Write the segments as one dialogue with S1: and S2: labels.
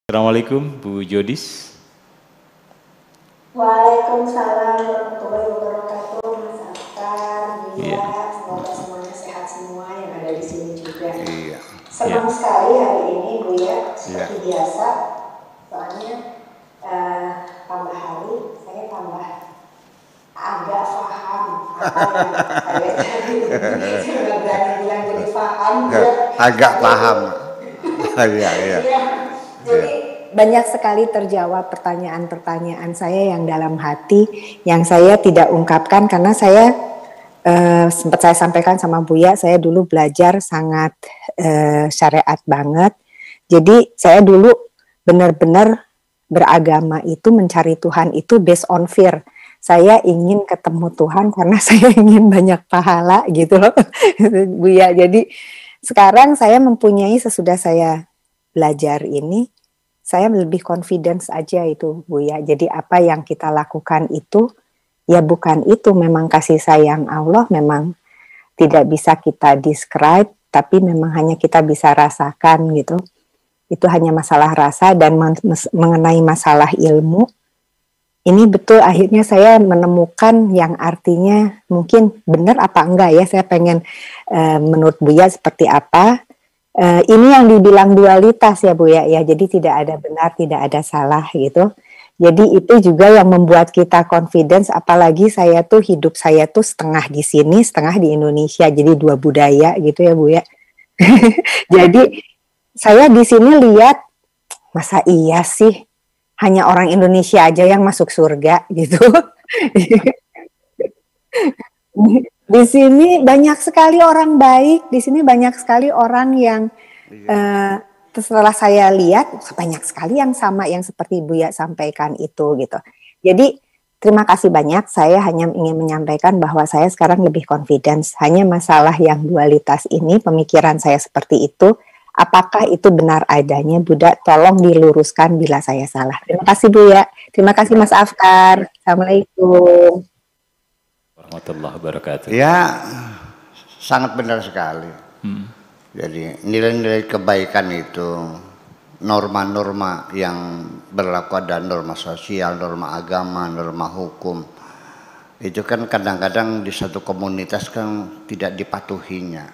S1: Assalamualaikum Bu Jodis.
S2: Waalaikumsalam warahmatullahi wabarakatuh, Mas Afkar,
S1: Iya.
S2: semoga semuanya sehat semua yang ada di sini juga.
S3: Iya.
S2: Senang sekali hari ini Buya, seperti biasa. Soalnya tambah hari saya tambah agak paham apa yang saya jadi. Saya nggak berani bilang jadi paham.
S3: Agak paham. Iya.
S2: Jadi banyak sekali terjawab pertanyaan-pertanyaan saya yang dalam hati yang saya tidak ungkapkan karena saya sempat saya sampaikan sama Buya, saya dulu belajar sangat syariat banget. Jadi saya dulu benar-benar beragama itu, mencari Tuhan itu based on fear. Saya ingin ketemu Tuhan karena saya ingin banyak pahala gitu loh Buya. Jadi sekarang saya mempunyai, sesudah saya belajar ini, saya lebih confidence aja itu Buya. Jadi apa yang kita lakukan itu ya bukan itu, memang kasih sayang Allah memang tidak bisa kita describe, tapi memang hanya kita bisa rasakan gitu. Itu hanya masalah rasa. Dan mengenai masalah ilmu, ini betul akhirnya saya menemukan yang artinya mungkin benar apa enggak ya, saya pengen menurut Buya seperti apa. Ini yang dibilang dualitas ya Bu ya, jadi tidak ada benar, tidak ada salah gitu. Jadi itu juga yang membuat kita confidence, apalagi saya tuh hidup saya tuh setengah di sini, setengah di Indonesia, jadi dua budaya gitu ya Bu ya. Jadi saya di sini lihat, masa iya sih hanya orang Indonesia aja yang masuk surga gitu. Di sini banyak sekali orang baik, di sini banyak sekali orang yang setelah saya lihat banyak sekali yang sama yang seperti Buya sampaikan itu gitu. Jadi terima kasih banyak, saya hanya ingin menyampaikan bahwa saya sekarang lebih confidence. Hanya masalah yang dualitas ini, pemikiran saya seperti itu, apakah itu benar adanya? Bunda tolong diluruskan bila saya salah. Terima kasih Buya, terima kasih Mas Afkar. Assalamualaikum
S1: Warahmatullahi wabarakatuh.
S3: Ya, sangat benar sekali. Jadi nilai-nilai kebaikan itu, norma-norma yang berlaku, ada norma sosial, norma agama, norma hukum. Itu kan kadang-kadang di satu komunitas kan tidak dipatuhinya.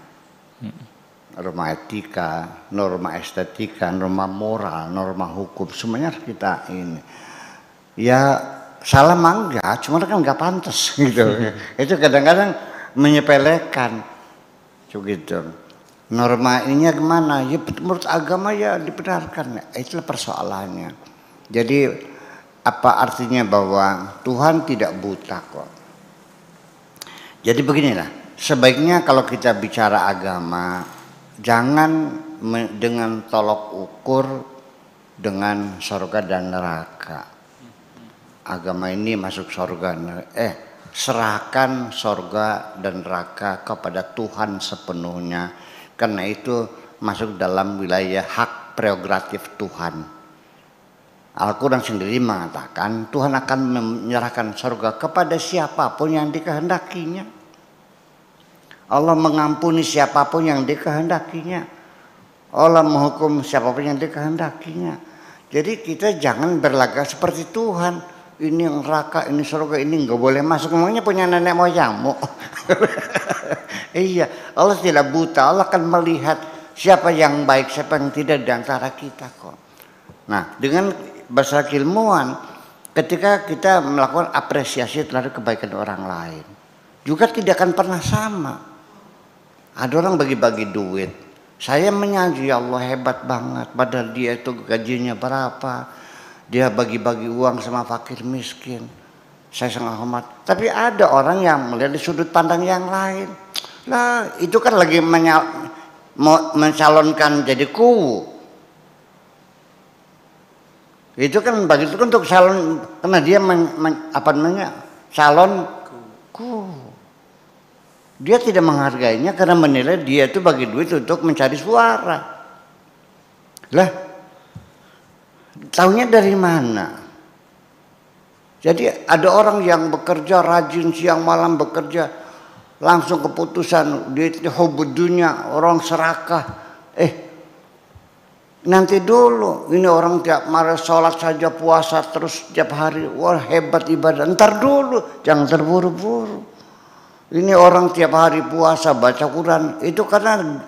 S3: Norma etika, norma estetika, norma moral, norma hukum, semuanya harus kita ini. Ya salah mah enggak, cuma kan enggak pantas gitu. Itu kadang-kadang menyepelekan gitu. Norma ininya gimana? Ya menurut agama ya dibenarkan. Itulah persoalannya. Jadi apa artinya bahwa Tuhan tidak buta kok. Jadi beginilah, sebaiknya kalau kita bicara agama, jangan dengan tolok ukur dengan surga dan neraka. Agama ini masuk surga, serahkan surga dan neraka kepada Tuhan sepenuhnya, karena itu masuk dalam wilayah hak prerogatif Tuhan. Al-Quran sendiri mengatakan Tuhan akan menyerahkan surga kepada siapapun yang dikehendakinya. Allah mengampuni siapapun yang dikehendakinya. Allah menghukum siapapun yang dikehendakinya. Jadi kita jangan berlagak seperti Tuhan. Ini neraka, ini surga, ini nggak boleh masuk. Memangnya punya nenek moyangmu? Iya, Allah tidak buta. Allah akan melihat siapa yang baik, siapa yang tidak di antara kita kok. Nah, dengan bahasa keilmuan, ketika kita melakukan apresiasi terhadap kebaikan orang lain, juga tidak akan pernah sama. Ada orang bagi-bagi duit. Saya menyanjung, ya Allah hebat banget. Padahal dia itu gajinya berapa. Dia bagi-bagi uang sama fakir miskin. Saya sangat hormat. Tapi ada orang yang melihat di sudut pandang yang lain. Lah itu kan lagi mencalonkan jadi kuwu. Itu kan bagi itu untuk calon, karena dia calon kuwu. Dia tidak menghargainya karena menilai dia itu bagi duit untuk mencari suara. Lah tahunya dari mana? Jadi ada orang yang bekerja rajin siang malam bekerja, langsung keputusan dia hubud dunia, orang serakah. Nanti dulu, ini orang tiap malam sholat saja, puasa terus tiap hari, wah hebat ibadah. Ntar dulu, jangan terburu-buru. Ini orang tiap hari puasa, baca Quran, itu karena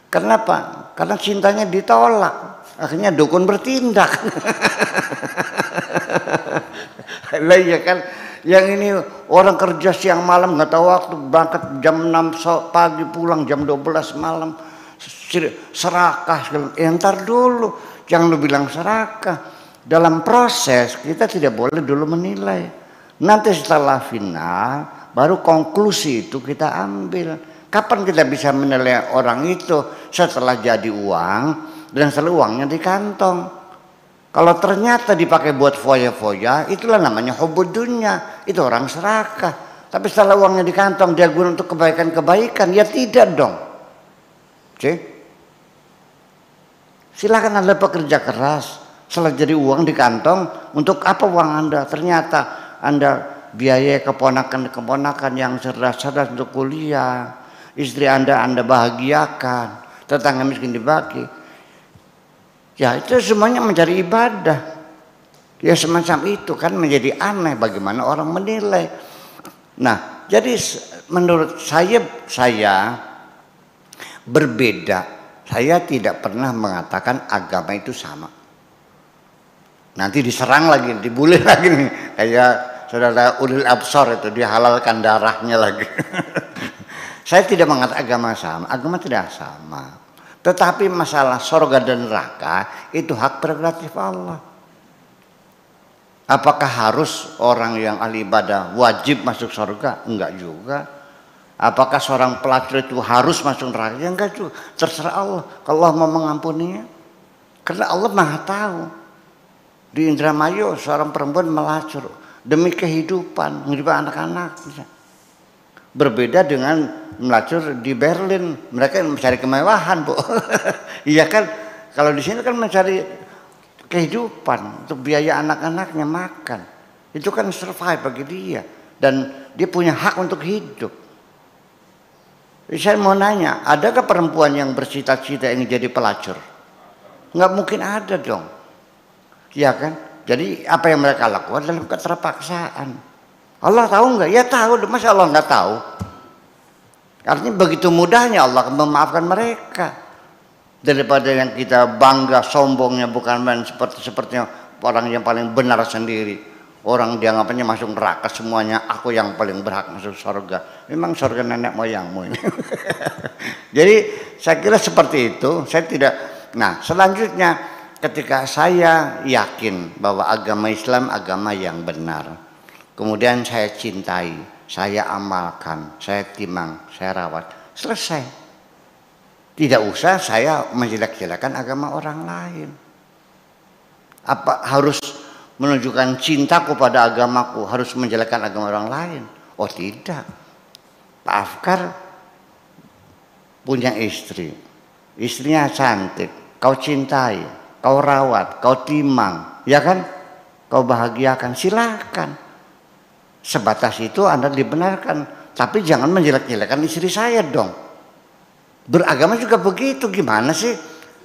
S3: kenapa? Karena cintanya ditolak. Akhirnya dukun bertindak. Lah iya kan, yang ini orang kerja siang malam nggak tahu waktu, berangkat jam 6 pagi pulang jam 12 malam. Serakah, ntar dulu, jangan lu bilang serakah. Dalam proses kita tidak boleh dulu menilai. Nanti setelah final baru konklusi itu kita ambil. Kapan kita bisa menilai orang itu? Setelah jadi uang dan setelah uangnya di kantong. Kalau ternyata dipakai buat foya-foya, itulah namanya hubud dunya. Itu orang serakah. Tapi setelah uangnya di kantong dia guna untuk kebaikan-kebaikan, ya tidak dong. Cik? Silakan Anda bekerja keras, setelah jadi uang di kantong, untuk apa uang Anda? Ternyata Anda biaya keponakan-keponakan yang cerdas-cerdas untuk kuliah, istri Anda bahagiakan, tetangga miskin dibagi. Ya itu semuanya mencari ibadah. Ya semacam itu kan, menjadi aneh bagaimana orang menilai. Nah, jadi menurut saya berbeda. Saya tidak pernah mengatakan agama itu sama. Nanti diserang lagi, dibully lagi nih. Kayak saudara Ulil Absor itu, dihalalkan darahnya lagi. Saya tidak mengatakan agama sama. Agama tidak sama. Tetapi masalah surga dan neraka itu hak prerogatif Allah. Apakah harus orang yang ahli ibadah wajib masuk surga? Enggak juga. Apakah seorang pelacur itu harus masuk neraka? Ya enggak juga. Terserah Allah. Kalau Allah mau mengampuninya. Karena Allah Maha tahu. Di Indramayu seorang perempuan melacur demi kehidupan, menghidupkan anak-anak. Berbeda dengan melacur di Berlin. Mereka mencari kemewahan, Bu. Iya kan? Kalau di sini kan mencari kehidupan untuk biaya anak-anaknya makan. Itu kan survive bagi dia. Dan dia punya hak untuk hidup. Saya mau nanya, adakah perempuan yang bercita-cita ingin jadi pelacur? Nggak mungkin ada dong. Ya kan? Jadi apa yang mereka lakukan dalam keterpaksaan. Allah tahu nggak? Ya tahu, masa Allah nggak tahu? Artinya begitu mudahnya Allah memaafkan mereka. Daripada yang kita bangga, sombongnya bukan main seperti orang yang paling benar sendiri. Orang dianggapnya masuk neraka semuanya, aku yang paling berhak masuk surga. Memang surga nenek moyangmu ini. Jadi saya kira seperti itu. Saya tidak. Nah selanjutnya ketika saya yakin bahwa agama Islam agama yang benar, kemudian saya cintai, saya amalkan, saya timang, saya rawat, selesai. Tidak usah saya menjelek-jelekan agama orang lain. Apa harus menunjukkan cintaku pada agamaku harus menjelekkan agama orang lain? Oh tidak. Pak Afkar punya istri, istrinya cantik, kau cintai, kau rawat, kau timang, ya kan? Kau bahagiakan, silakan. Sebatas itu Anda dibenarkan, tapi jangan menjelek-jelekan istri saya dong. Beragama juga begitu, gimana sih?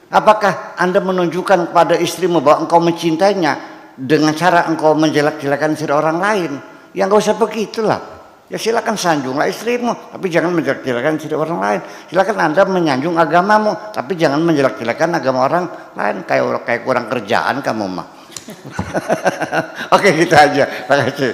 S3: Apakah Anda menunjukkan kepada istrimu bahwa engkau mencintainya dengan cara engkau menjelek-jelekan istri orang lain? Ya nggak usah begitulah. Ya silakan sanjunglah istrimu, tapi jangan menjelek-jelekan istri orang lain. Silakan Anda menyanjung agamamu, tapi jangan menjelek-jelekan agama orang lain. Kayak kurang kerjaan kamu mah. Oke, gitu aja. Terima kasih.